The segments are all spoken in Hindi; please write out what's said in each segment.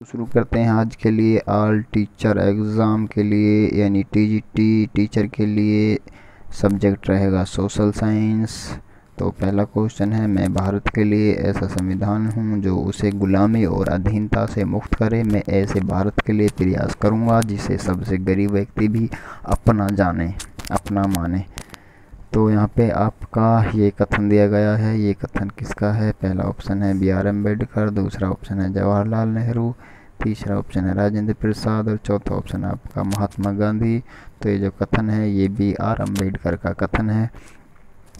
शुरू करते हैं आज के लिए ऑल टीचर एग्ज़ाम के लिए यानी टीजीटी टीचर के लिए सब्जेक्ट रहेगा सोशल साइंस। तो पहला क्वेश्चन है, मैं भारत के लिए ऐसा संविधान हूँ जो उसे गुलामी और अधीनता से मुक्त करे। मैं ऐसे भारत के लिए प्रयास करूँगा जिसे सबसे गरीब व्यक्ति भी अपना जाने, अपना माने। तो यहाँ पे आपका ये कथन दिया गया है। ये कथन किसका है? पहला ऑप्शन है बी आर अम्बेडकर, दूसरा ऑप्शन है जवाहरलाल नेहरू, तीसरा ऑप्शन है राजेंद्र प्रसाद और चौथा ऑप्शन है आपका महात्मा गांधी। तो ये जो कथन है ये बी आर अम्बेडकर का कथन है।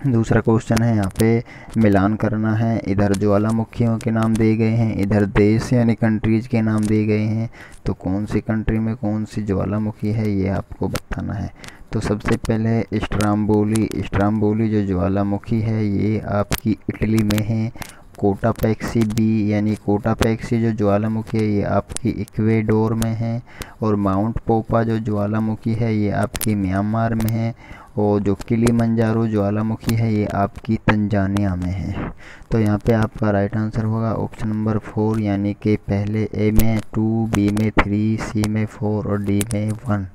दूसरा क्वेश्चन है, यहाँ पे मिलान करना है। इधर ज्वालामुखियों के नाम दिए गए हैं, इधर देश यानी कंट्रीज के नाम दिए गए हैं। तो कौन सी कंट्री में कौन सी ज्वालामुखी है ये आपको बताना है। तो सबसे पहले स्ट्राम्बोली जो ज्वालामुखी है ये आपकी इटली में है। कोटापैक्सी बी यानी कोटापैक्सी जो ज्वालामुखी है ये आपकी इक्वेडोर में है। और माउंट पोपा जो ज्वालामुखी है ये आपकी म्यांमार में है। और जो किलिमंजारो ज्वालामुखी है ये आपकी तंजानिया में है। तो यहाँ पे आपका राइट आंसर होगा ऑप्शन नंबर 4 यानी कि पहले ए में 2, बी में 3, सी में 4 और डी में 1।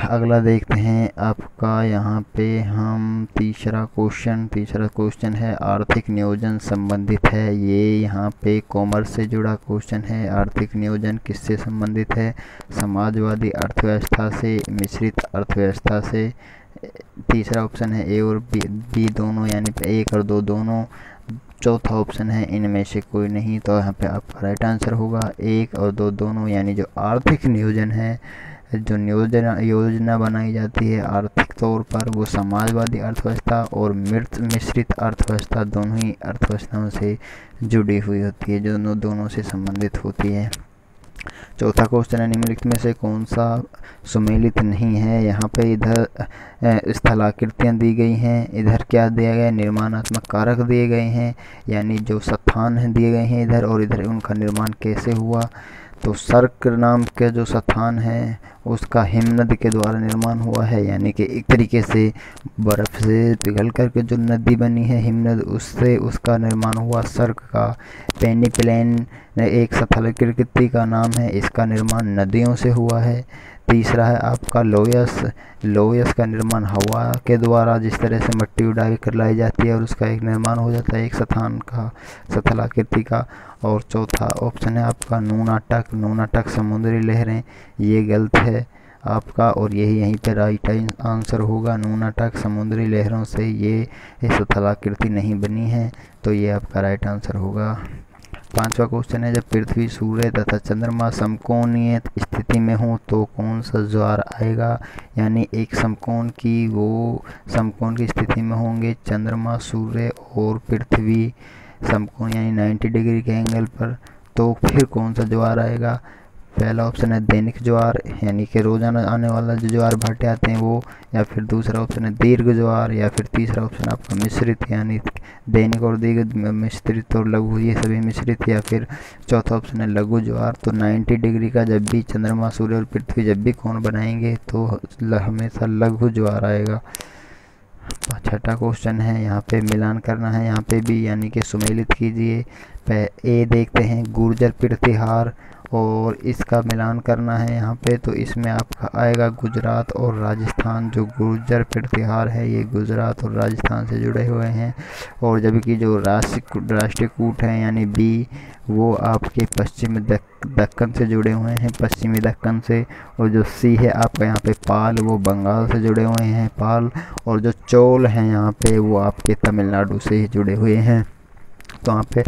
अगला देखते हैं आपका यहाँ पे हम तीसरा क्वेश्चन है आर्थिक नियोजन संबंधित है। ये यहाँ पे कॉमर्स से जुड़ा क्वेश्चन है। आर्थिक नियोजन किससे संबंधित है? समाजवादी अर्थव्यवस्था से, मिश्रित अर्थव्यवस्था से। तीसरा ऑप्शन है ए और बी दोनों यानी 1 और 2 दोनों। चौथा ऑप्शन है इनमें से कोई नहीं। तो यहाँ पे आपका राइट आंसर होगा 1 और 2 दोनों यानी जो आर्थिक नियोजन है, जो योजना बनाई जाती है आर्थिक तौर पर, वो समाजवादी अर्थव्यवस्था और मिश्रित अर्थव्यवस्था दोनों ही अर्थव्यवस्थाओं से जुड़ी हुई होती है, जो दोनों से संबंधित होती है। चौथा क्वेश्चन है, निम्नलिखित में से कौन सा सुमेलित नहीं है? यहाँ पे इधर स्थलाकृतियाँ दी गई हैं, इधर क्या दिया गया है? निर्माणात्मक कारक दिए गए हैं यानी जो स्थान दिए गए हैं इधर, और इधर उनका निर्माण कैसे हुआ। तो सर्क नाम के जो स्थान है उसका हिमनद के द्वारा निर्माण हुआ है, यानी कि एक तरीके से बर्फ़ से पिघल करके जो नदी बनी है हिमनद, उससे उसका निर्माण हुआ सर्क का। पेनिप्लेन एक स्थलाकृति का नाम है, इसका निर्माण नदियों से हुआ है। तीसरा है आपका लोयस का निर्माण हवा के द्वारा, जिस तरह से मट्टी उड़ाई कर लाई जाती है और उसका एक निर्माण हो जाता है एक स्थान का, स्थलाकृति का। और चौथा ऑप्शन है आपका नूनाटक समुद्री लहरें। ये गलत है आपका, और यहीं पे राइट आंसर होगा। नूनाटक समुद्री लहरों से ये स्थलाकृति नहीं बनी है, तो ये आपका राइट आंसर होगा। पांचवा क्वेश्चन है, जब पृथ्वी, सूर्य तथा चंद्रमा समकोणीय स्थिति में हो तो कौन सा ज्वार आएगा? यानी एक समकोण की स्थिति में होंगे चंद्रमा, सूर्य और पृथ्वी समकोण यानी 90 डिग्री के एंगल पर, तो फिर कौन सा ज्वार आएगा? पहला ऑप्शन है दैनिक ज्वार यानी कि रोजाना आने वाला जो ज्वार भाटे आते हैं वो, या फिर दूसरा ऑप्शन है दीर्घ ज्वार, या फिर तीसरा ऑप्शन आपका मिश्रित यानी दैनिक और दीर्घ मिश्रित और लघु ये सभी मिश्रित, या फिर चौथा ऑप्शन है लघु ज्वार। तो 90 डिग्री का जब भी चंद्रमा, सूर्य और पृथ्वी जब भी कोण बनाएंगे तो हमेशा लघु ज्वार आएगा। छठा क्वेश्चन है, यहाँ पे मिलान करना है, यहाँ पे भी यानी कि सुमेलित कीजिए। ए देखते हैं गुर्जर प्रतिहार, और इसका मिलान करना है यहाँ पे, तो इसमें आपका आएगा गुजरात और राजस्थान। जो गुर्जर प्रतिहार है ये गुजरात और राजस्थान से जुड़े हुए हैं। और जबकि जो राष्ट्रीय कूट है यानी बी, वो आपके पश्चिमी दक्कन से जुड़े हुए हैं, पश्चिमी दक्कन से। और जो सी है आपका यहाँ पे पाल, वो बंगाल से जुड़े हुए हैं पाल। और जो चोल हैं यहाँ पे वो आपके तमिलनाडु से ही जुड़े हुए हैं। तो यहाँ पे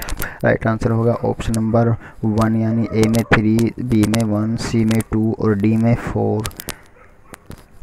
राइट आंसर होगा ऑप्शन नंबर 1 यानी ए में 3, बी में 1, सी में 2 और डी में 4।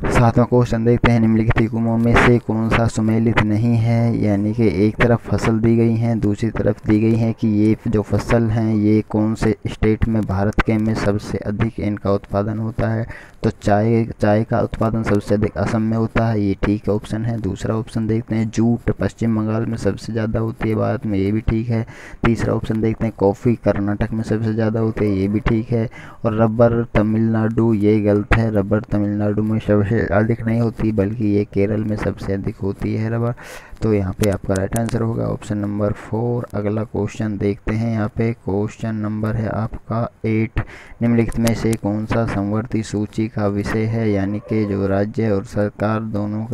सातवां क्वेश्चन देखते हैं, निम्नलिखित हुकुमों में से कौन सा सुमेलित नहीं है? यानी कि एक तरफ फसल दी गई है, दूसरी तरफ दी गई है कि ये जो फसल हैं ये कौन से स्टेट में, भारत के में सबसे अधिक इनका उत्पादन होता है। तो चाय का उत्पादन सबसे अधिक असम में होता है, ये ठीक ऑप्शन है। दूसरा ऑप्शन देखते हैं, जूट पश्चिम बंगाल में सबसे ज़्यादा होती है भारत में, ये भी ठीक है। तीसरा ऑप्शन देखते हैं, कॉफ़ी कर्नाटक में सबसे ज़्यादा होती है, ये भी ठीक है। और रबर तमिलनाडु, ये गलत है, रबर तमिलनाडु में सबसे सबसे अधिक नहीं होती, बल्कि ये केरल में सबसे अधिक होती है रबर। तो यहाँ पे आपका राइट आंसर होगा ऑप्शन नंबर 4। अगला क्वेश्चन देखते हैं। यहाँ पे क्वेश्चन नंबर है आपका 8। निम्नलिखित में से कौन सा समवर्ती सूची का विषय है, यानी कि जो राज्य और सरकार दोनों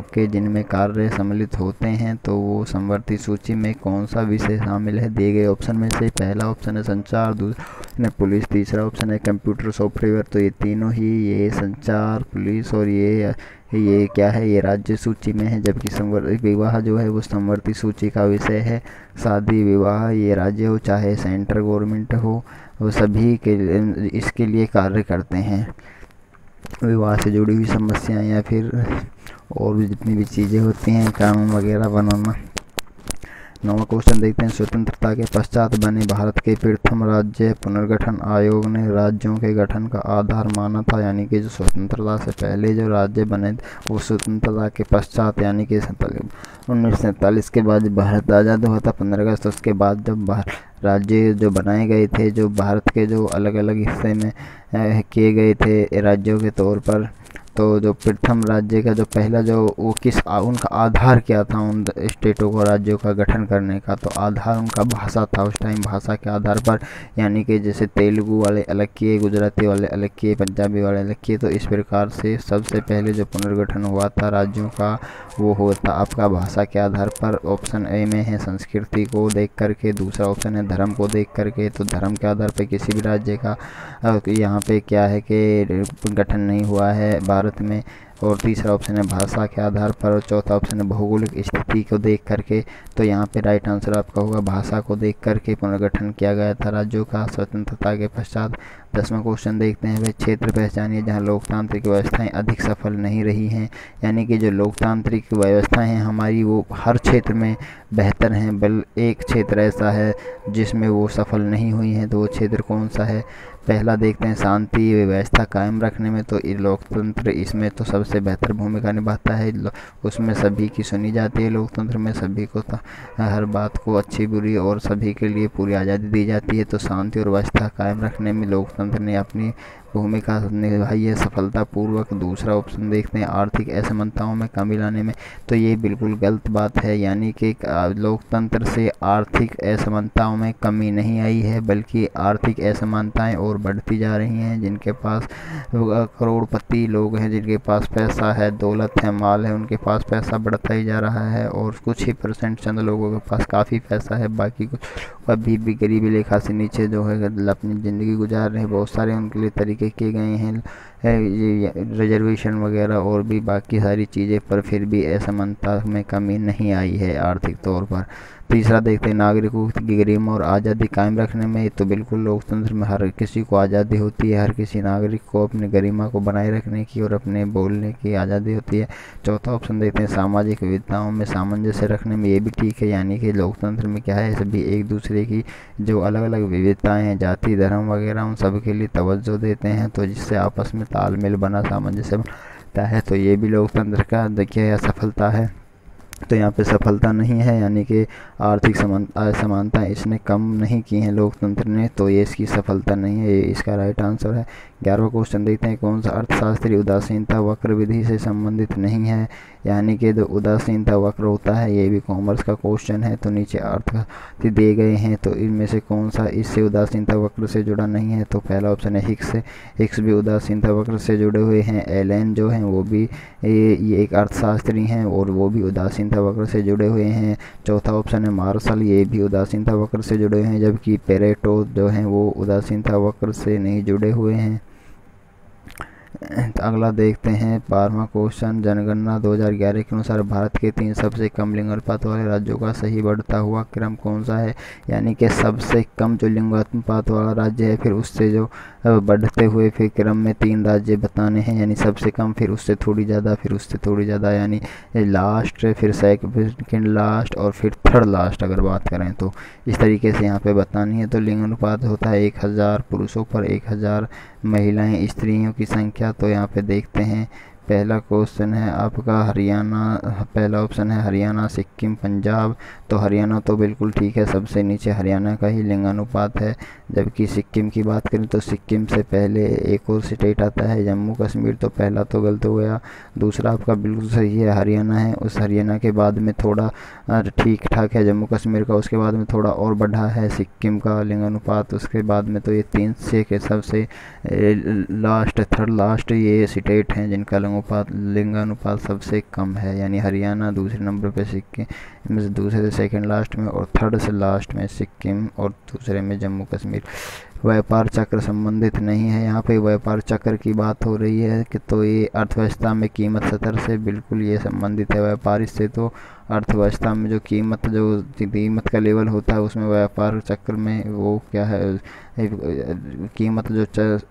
के जिनमें कार्य सम्मिलित होते हैं, तो वो समवर्ती सूची में कौन सा विषय शामिल है। दिए गए ऑप्शन में से पहला ऑप्शन है संचार, दूसरा ऑप्शन है पुलिस, तीसरा ऑप्शन है कंप्यूटर सॉफ्टवेयर। तो ये तीनों ही, ये संचार, पुलिस और ये क्या है, ये राज्य सूची में है, जबकि समवर्ती विवाह जो है वो समवर्ती सूची का विषय है। शादी विवाह ये राज्य हो चाहे सेंट्रल गवर्नमेंट हो, वो सभी के इसके लिए कार्य करते हैं। विवाह से जुड़ी हुई समस्याएं या फिर और भी जितनी भी चीज़ें होती हैं, कानून वगैरह बनाना। 9वां क्वेश्चन देखते हैं। स्वतंत्रता के पश्चात बने भारत के प्रथम राज्य पुनर्गठन आयोग ने राज्यों के गठन का आधार माना था, यानी कि जो स्वतंत्रता से पहले जो राज्य बने वो स्वतंत्रता के पश्चात, यानी कि 1947 के बाद भारत आज़ाद हुआ था 15 अगस्त, उसके बाद जब राज्य जो बनाए गए थे, जो भारत के जो अलग अलग हिस्से में किए गए थे राज्यों के तौर पर, तो जो प्रथम राज्य का जो पहला जो वो उनका आधार क्या था उन स्टेटों को राज्यों का गठन करने का, तो आधार उनका भाषा था उस टाइम। भाषा के आधार पर, यानी कि जैसे तेलुगु वाले अलग किए, गुजराती वाले अलग किए, पंजाबी वाले अलग किए। तो इस प्रकार से सबसे पहले जो पुनर्गठन हुआ था राज्यों का वो हुआ था आपका भाषा के आधार पर। ऑप्शन ए में है संस्कृति को देख करके, दूसरा ऑप्शन है धर्म को देख करके। तो धर्म के आधार पर किसी भी राज्य का यहाँ पे क्या है कि गठन नहीं हुआ है भारत में। और तीसरा ऑप्शन है भाषा के आधार पर, और चौथा ऑप्शन है भौगोलिक स्थिति को देख करके। तो यहाँ पे राइट आंसर आपका होगा भाषा को देख करके पुनर्गठन किया गया था राज्यों का स्वतंत्रता के पश्चात। 10वां क्वेश्चन देखते हैं। वे क्षेत्र पहचानिए जहाँ लोकतांत्रिक व्यवस्थाएं अधिक सफल नहीं रही हैं, यानी कि जो लोकतांत्रिक व्यवस्थाएं हैं हमारी वो हर क्षेत्र में बेहतर हैं, बल एक क्षेत्र ऐसा है जिसमें वो सफल नहीं हुई हैं। तो वो क्षेत्र कौन सा है। पहला देखते हैं शांति व्यवस्था कायम रखने में, तो लोकतंत्र इसमें तो सबसे बेहतर भूमिका निभाता है। उसमें सभी की सुनी जाती है, लोकतंत्र में सभी को हर बात को अच्छी बुरी और सभी के लिए पूरी आज़ादी दी जाती है। तो शांति और व्यवस्था कायम रखने में लोकतंत्र ने अपनी भूमिका निभाई है सफलतापूर्वक। दूसरा ऑप्शन देखते हैं आर्थिक असमानताओं में कमी लाने में, तो ये बिल्कुल गलत बात है, यानी कि लोकतंत्र से आर्थिक असमानताओं में कमी नहीं आई है, बल्कि आर्थिक असमानताएं और बढ़ती जा रही हैं। जिनके पास करोड़पति लोग हैं, जिनके पास पैसा है, दौलत है, माल है, उनके पास पैसा बढ़ता ही जा रहा है, और कुछ ही परसेंट चंद लोगों के पास काफ़ी पैसा है, बाकी कुछ अभी भी गरीबी रेखा से नीचे जो है अपनी ज़िंदगी गुजार रहे हैं। बहुत सारे उनके लिए तरीके किए गए हैं, रिजर्वेशन वगैरह और भी बाकी सारी चीज़ें, पर फिर भी असमानता में कमी नहीं आई है आर्थिक तौर पर। तीसरा देखते हैं नागरिकों की गरिमा और आज़ादी कायम रखने में, तो बिल्कुल लोकतंत्र में हर किसी को आज़ादी होती है, हर किसी नागरिक को अपनी गरिमा को बनाए रखने की और अपने बोलने की आज़ादी होती है। चौथा ऑप्शन देखते हैं सामाजिक विविधताओं में सामंजस्य रखने में, ये भी ठीक है, यानी कि लोकतंत्र में क्या है सभी एक दूसरे की जो अलग अलग विविधताएं हैं, जाति धर्म वगैरह, उन सब के लिए तवज्जो देते हैं, तो जिससे आपस में तालमेल बना सामंजस्य बनता है। तो ये भी लोकतंत्र का देखिए असफलता है। तो यहाँ पे सफलता नहीं है, यानी कि आर्थिक असमानताएं इसने कम नहीं की हैं लोकतंत्र ने, तो ये इसकी सफलता नहीं है, ये इसका राइट आंसर है। 11वां क्वेश्चन देखते हैं। कौन सा अर्थशास्त्री उदासीनता वक्र विधि से संबंधित नहीं है, यानी कि जो उदासीनता वक्र होता है, ये भी कॉमर्स का क्वेश्चन है। तो नीचे अर्थ दिए गए हैं, तो इनमें से कौन सा इससे उदासीनता वक्र से जुड़ा नहीं है। तो पहला ऑप्शन है हिक्स भी उदासीनता वक्र से जुड़े हुए हैं। एलन जो हैं वो भी ये एक अर्थशास्त्री हैं और वो भी उदासीनता वक्र से जुड़े हुए हैं। चौथा ऑप्शन है मार्शल, ये भी उदासीनता वक्र से जुड़े हुए हैं, जबकि पेरेटो जो हैं वो उदासीनता वक्र से नहीं जुड़े हुए हैं। अगला देखते हैं 12वां क्वेश्चन। जनगणना 2011 के अनुसार भारत के 3 सबसे कम लिंग अनुपात वाले राज्यों का सही बढ़ता हुआ क्रम कौन सा है, यानी कि सबसे कम जो लिंग अनुपात वाला राज्य है, फिर उससे जो बढ़ते हुए फिर क्रम में 3 राज्य बताने हैं, यानी सबसे कम, फिर उससे थोड़ी ज़्यादा, फिर उससे थोड़ी ज़्यादा, यानी लास्ट, फिर सेकंड लास्ट और फिर थर्ड लास्ट अगर बात करें तो इस तरीके से यहाँ पे बतानी है। तो लिंग अनुपात होता है 1000 पुरुषों पर 1000 महिलाएं स्त्रियों की संख्या। तो यहाँ पे देखते हैं पहला क्वेश्चन है आपका हरियाणा, पहला ऑप्शन है हरियाणा, सिक्किम, पंजाब। तो हरियाणा तो बिल्कुल ठीक है, सबसे नीचे हरियाणा का ही लिंगानुपात है। जबकि सिक्किम की बात करें तो सिक्किम से पहले एक और स्टेट आता है जम्मू कश्मीर, तो पहला तो गलत हो गया। दूसरा आपका बिल्कुल सही है, हरियाणा है। उस हरियाणा के बाद में थोड़ा ठीक ठाक है जम्मू कश्मीर का, उसके बाद में थोड़ा और बढ़ा है सिक्किम का लिंगानुपात। उसके बाद में तो ये 3 से के सबसे लास्ट, थर्ड लास्ट ये स्टेट हैं जिनका लिंगानुपात सबसे कम है, यानी हरियाणा दूसरे नंबर पे, सिक्किम दूसरे से सेकंड लास्ट में, और थर्ड से लास्ट में सिक्किम, और दूसरे में जम्मू कश्मीर। व्यापार चक्र संबंधित नहीं है, यहाँ पे व्यापार चक्र की बात हो रही है कि तो ये अर्थव्यवस्था में कीमत स्तर से बिल्कुल ये संबंधित है। व्यापार से तो अर्थव्यवस्था में जो कीमत का लेवल होता है उसमें व्यापार चक्र में वो क्या है, कीमत जो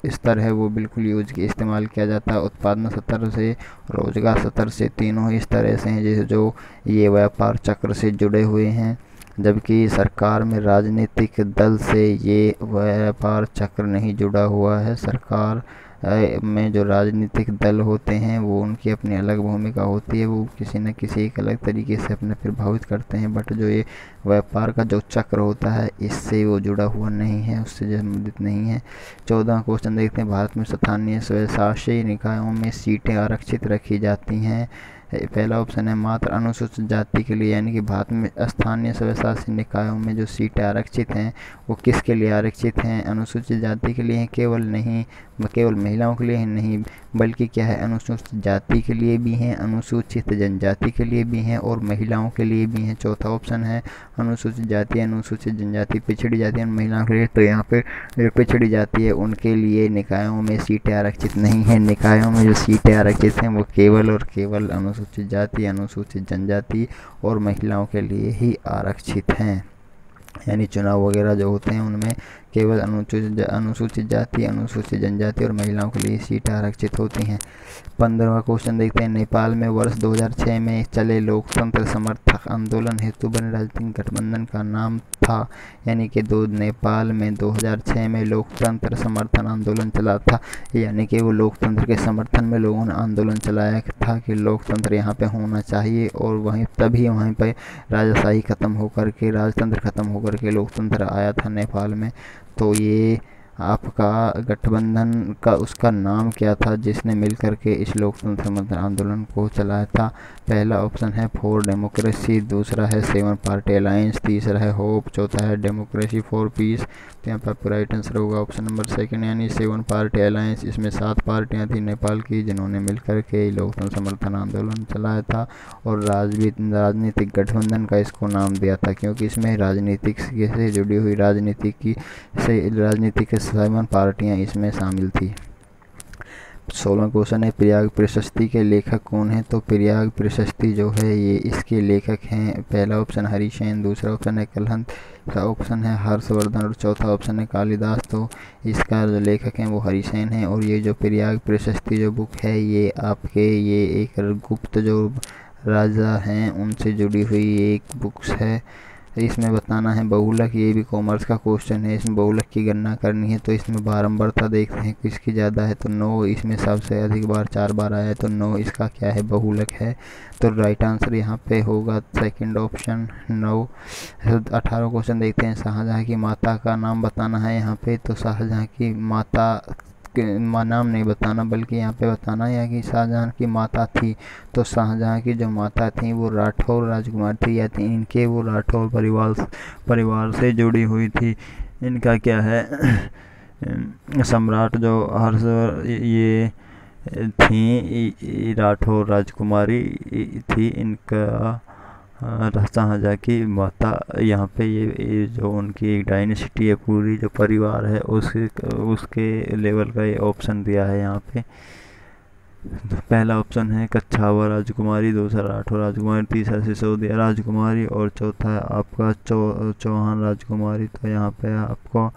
स्तर है वो बिल्कुल इस्तेमाल किया जाता है। उत्पादन स्तर से रोजगार स्तर से तीनों ही स्तर ऐसे हैं जैसे जो ये व्यापार चक्र से जुड़े हुए हैं। जबकि सरकार में राजनीतिक दल से ये व्यापार चक्र नहीं जुड़ा हुआ है। सरकार में जो राजनीतिक दल होते हैं वो उनकी अपनी अलग भूमिका होती है, वो किसी न किसी एक अलग तरीके से अपने प्रभावित करते हैं। बट जो ये व्यापार का जो चक्र होता है इससे वो जुड़ा हुआ नहीं है, उससे संबंधित नहीं है। 14वां क्वेश्चन देखते हैं, भारत में स्थानीय स्वशासी निकायों में सीटें आरक्षित रखी जाती हैं। पहला ऑप्शन है मात्र अनुसूचित जाति के लिए, यानी कि भारत में स्थानीय स्वशासी निकायों में जो सीटें आरक्षित हैं वो किसके लिए आरक्षित हैं? अनुसूचित जाति के लिए हैं, केवल महिलाओं के लिए हैं नहीं, बल्कि क्या है, अनुसूचित जाति के लिए भी हैं, अनुसूचित जनजाति के लिए भी हैं और महिलाओं के लिए भी हैं। चौथा ऑप्शन है अनुसूचित जाति, अनुसूचित जनजाति, पिछड़ी जाति और महिलाओं के लिए। तो यहाँ पे जो पिछड़ी जाति है उनके लिए निकायों में सीटें आरक्षित नहीं हैं। निकायों में जो सीटें आरक्षित हैं वो केवल और केवल अनुसूचित जाति, अनुसूचित जनजाति और महिलाओं के लिए ही आरक्षित हैं। यानी चुनाव वगैरह जो होते हैं उनमें केवल अनुसूचित जाति, अनुसूचित जनजाति और महिलाओं के लिए सीटें आरक्षित होती हैं। 15वां क्वेश्चन देखते हैं, नेपाल में वर्ष 2006 में चले लोकतंत्र समर्थक आंदोलन हेतु बने राजनीतिक गठबंधन का नाम था। यानी कि नेपाल में 2006 में लोकतंत्र समर्थन आंदोलन चला था, यानी कि वो लोकतंत्र के समर्थन में लोगों ने आंदोलन चलाया था कि लोकतंत्र यहाँ पे होना चाहिए, और तभी वहीं पे राजाशाही खत्म होकर के, राजतंत्र खत्म होकर के लोकतंत्र आया था नेपाल में। तो ये आपका गठबंधन का उसका नाम क्या था जिसने मिलकर के इस लोकतंत्र समर्थन आंदोलन को चलाया था? पहला ऑप्शन है फॉर डेमोक्रेसी, दूसरा है 7 पार्टी अलायंस, तीसरा है होप, चौथा है डेमोक्रेसी फॉर पीस। तो यहाँ पर आपका राइट आंसर होगा ऑप्शन नंबर सेकंड, यानी 7 पार्टी अलायंस। इसमें 7 पार्टियाँ थी नेपाल की जिन्होंने मिलकर के लोकतंत्र समर्थन आंदोलन चलाया था, और राजनीतिक गठबंधन का इसको नाम दिया था क्योंकि इसमें राजनीतिक से जुड़ी हुई राजनीतिक के 7 पार्टियाँ इसमें शामिल थी। 16वां क्वेश्चन है, प्रयाग प्रशस्ति के लेखक कौन है? तो प्रयाग प्रशस्ति जो है ये इसके लेखक हैं, पहला ऑप्शन हरिसेन, दूसरा ऑप्शन है कलहंत, तीसरा ऑप्शन है हर्षवर्धन और चौथा ऑप्शन है कालिदास। तो इसका जो लेखक हैं वो हरिसेन है। और ये जो प्रयाग प्रशस्ति जो बुक है ये आपके ये एक गुप्त जो राजा हैं उनसे जुड़ी हुई एक बुक्स है। इसमें बताना है बहुलक, ये भी कॉमर्स का क्वेश्चन है, इसमें बहुलक की गणना करनी है। तो इसमें बारंबारता देखते हैं किसकी ज़्यादा है, तो 9 इसमें सबसे अधिक बार 4 बार आया है, तो 9 इसका क्या है, बहुलक है। तो राइट आंसर यहाँ पे होगा सेकंड ऑप्शन 9। 18वां क्वेश्चन देखते हैं, शाहजहाँ की माता का नाम बताना है यहाँ पे। तो शाहजहाँ की माता नाम नहीं बताना, बल्कि यहाँ पे बताना है कि शाहजहाँ की माता थी। तो शाहजहाँ की जो माता थी वो राठौर राजकुमार थी, या इनके वो राठौर परिवार से जुड़ी हुई थी। इनका क्या है सम्राट जो ये थी राठौर राजकुमारी थी, इनका शाहजहाँ की माता। यहाँ पे ये जो उनकी एक डायनेसिटी है, पूरी जो परिवार है उसके लेवल का ये ऑप्शन दिया है यहाँ पे। तो पहला ऑप्शन है कच्छावा राजकुमारी, दूसरा राठौर राजकुमारी, तीसरा सिसोदिया राजकुमारी और चौथा है आपका चौहान राजकुमारी। तो यहाँ पे आपको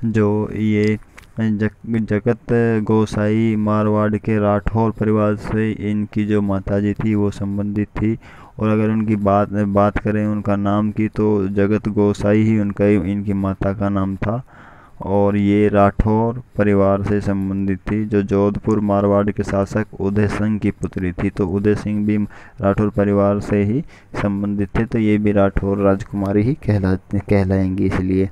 जो ये जगत गोसाई मारवाड़ के राठौर परिवार से इनकी जो माताजी थी वो संबंधित थी। और अगर उनकी बात करें उनका नाम की, तो जगत गोसाई ही इनकी माता का नाम था। और ये राठौर परिवार से संबंधित थी, जो जोधपुर मारवाड़ के शासक उदय सिंह की पुत्री थी। तो उदय सिंह भी राठौर परिवार से ही संबंधित थे, तो ये भी राठौर राजकुमारी ही कहलाएंगी इसलिए।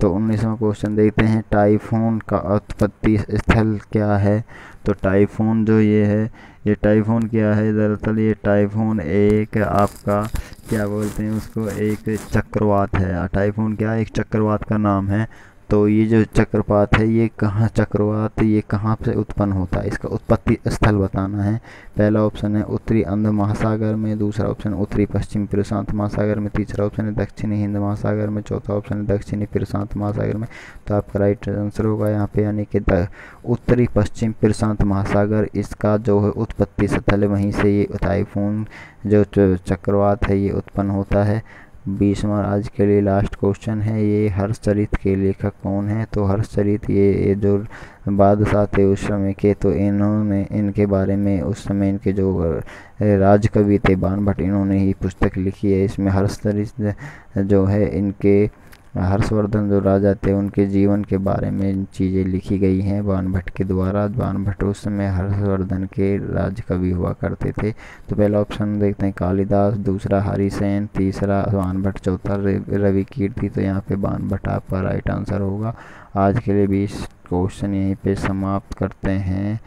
तो 19वां क्वेश्चन देखते हैं, टाइफून का उत्पत्ति स्थल क्या है। तो टाइफून जो ये है, ये टाइफून क्या है, दरअसल ये टाइफून एक आपका क्या बोलते हैं उसको, एक चक्रवात है। टाइफून क्या है, एक चक्रवात का नाम है। तो ये जो चक्रवात है ये कहाँ से उत्पन्न होता है, इसका उत्पत्ति स्थल बताना है। पहला ऑप्शन है उत्तरी अंध महासागर में, दूसरा ऑप्शन उत्तरी पश्चिम प्रशांत महासागर में, तीसरा ऑप्शन है दक्षिणी हिंद महासागर में, चौथा ऑप्शन है दक्षिणी प्रशांत महासागर में। तो आपका राइट आंसर होगा यहाँ पे यानी कि उत्तरी पश्चिम प्रशांत महासागर इसका जो है उत्पत्ति स्थल है, वहीं से ये टाइफून जो चक्रवात है ये उत्पन्न होता है। 20वां आज के लिए लास्ट क्वेश्चन है, ये हर्षचरित के लेखक कौन है। तो हर्षचरित ये जो बादशाह थे उस समय के, तो इन्होंने इनके बारे में उस समय इनके जो राजकवि थे बाणभट्ट, इन्होंने ही पुस्तक लिखी है। इसमें हर्षचरित जो है इनके हर्षवर्धन जो राजा थे उनके जीवन के बारे में चीज़ें लिखी गई हैं बाणभट्ट के द्वारा। बाणभट्ट उस समय हर्षवर्धन के राजकवि हुआ करते थे। तो पहला ऑप्शन देखते हैं कालिदास, दूसरा हरिसेन, तीसरा बाणभट्ट, चौथा रवि कीर्ति। तो यहाँ पे बाणभट्ट आपका राइट आंसर होगा। आज के लिए 20 क्वेश्चन यहीं पे समाप्त करते हैं।